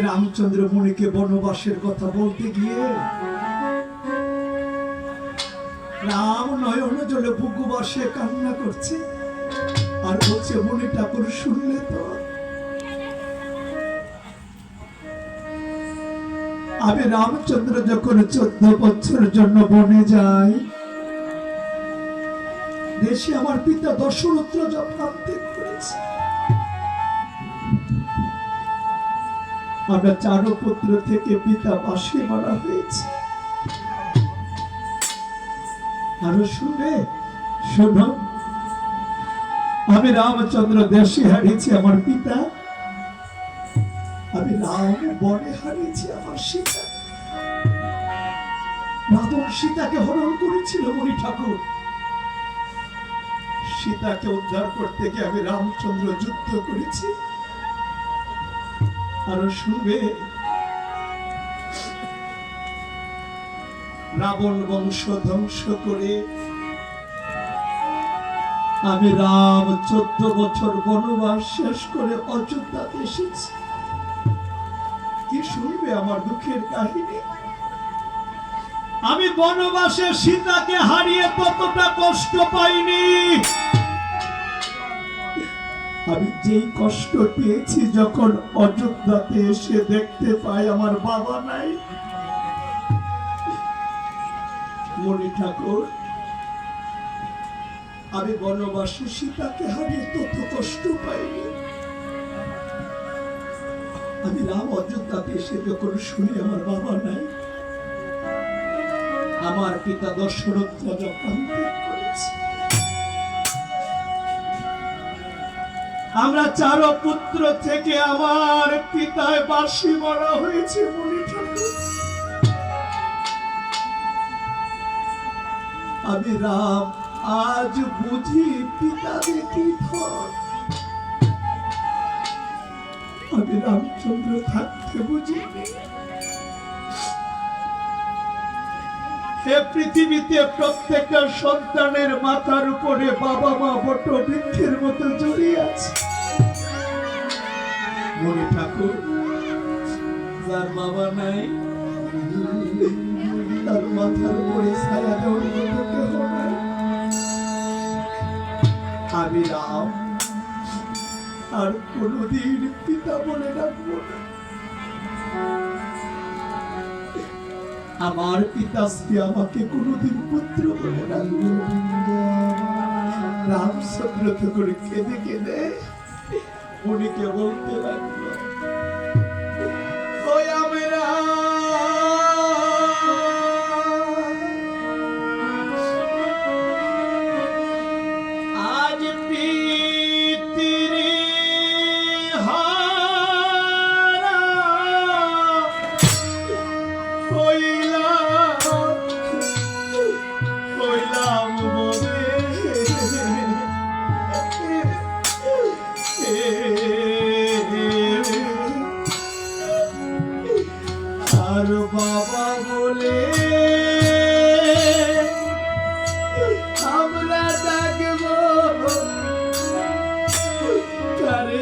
রামচন্দ্র মুনিকে বনবাসের কথা বলতে গিয়ে রাম নয়ন জলে বুকু বসে কান্না করছে আর বলছে, মুনি ঠাকুর শুনলে তো, আমি রামচন্দ্র যখন 14 বছরের জন্য বনে যাই, দেশে আমার পিতা দশরথ রাজা প্রান্তিক করেছে। আমরা 4 পুত্র থেকে পিতা বাসে মারা হয়েছে। আরো শুনে শোনো, আমি রামচন্দ্র দেশে হারিয়েছি আমার পিতা, আমি রাম বনে হারিয়েছি আমার সীতা। রাবণ সীতাকে হরণ করেছিল মুনি ঠাকুর। সীতাকে উদ্ধার করতে গিয়ে আমি রামচন্দ্র যুদ্ধ করেছি। আর শুনবে, রাবণ বংশ ধ্বংস করে আমি রাম 14 বছর বনবাস শেষ করে অযোধ্যাতে এসেছি। কি শুনবে আমার দুঃখের কাহিনী? আমি বনবাসে সীতাকে হারিয়ে ততটা কষ্ট পাইনি। আমি যেই কষ্ট পেয়েছি যখন অযোধ্যাতে এসে দেখতে পাই আমার বাবা নাই। মুনি ঠাকুর, আমি বনবাসে সীতাকে হারিয়ে তত কষ্ট পাইনি। আমি রাম অযোধ্যাতে এসে যখন শুনি আমার বাবা নাই, আমার পিতা দশরথ রাজা প্রান্তিক করেছে। আমরা 4 পুত্র থেকে আমার পিতায় বাসি মারা হয়েছে। মুনি ঠাকুর, আমি রাম আজ বুঝি পিতাকে কি ধর। আমি রামচন্দ্র থাকতে বুঝিনি। হে পৃথিবীতে প্রত্যেকটা সন্তানের মাথার উপরে বাবা মা বট বৃক্ষের মতো জড়িয়ে আছে। মুনি ঠাকুর, যার বাবা নাই তার মাথার উপরে ছায়া দেওয়ার মতো কেহ নাই। আমি রাম আর কোনদিন পিতা বলে ডাকবো না। আমার পিতাশ্রী আমাকে কোনদিন পুত্র বলে ডাকবে। রামচন্দ্র করে কেঁদে কেঁদে মুনিকে বলতে লাগলো, ওই আমরা আজ পিতৃ হারা হইলাম বলে আর বাবা বলে আমরা ডাকবো তারে।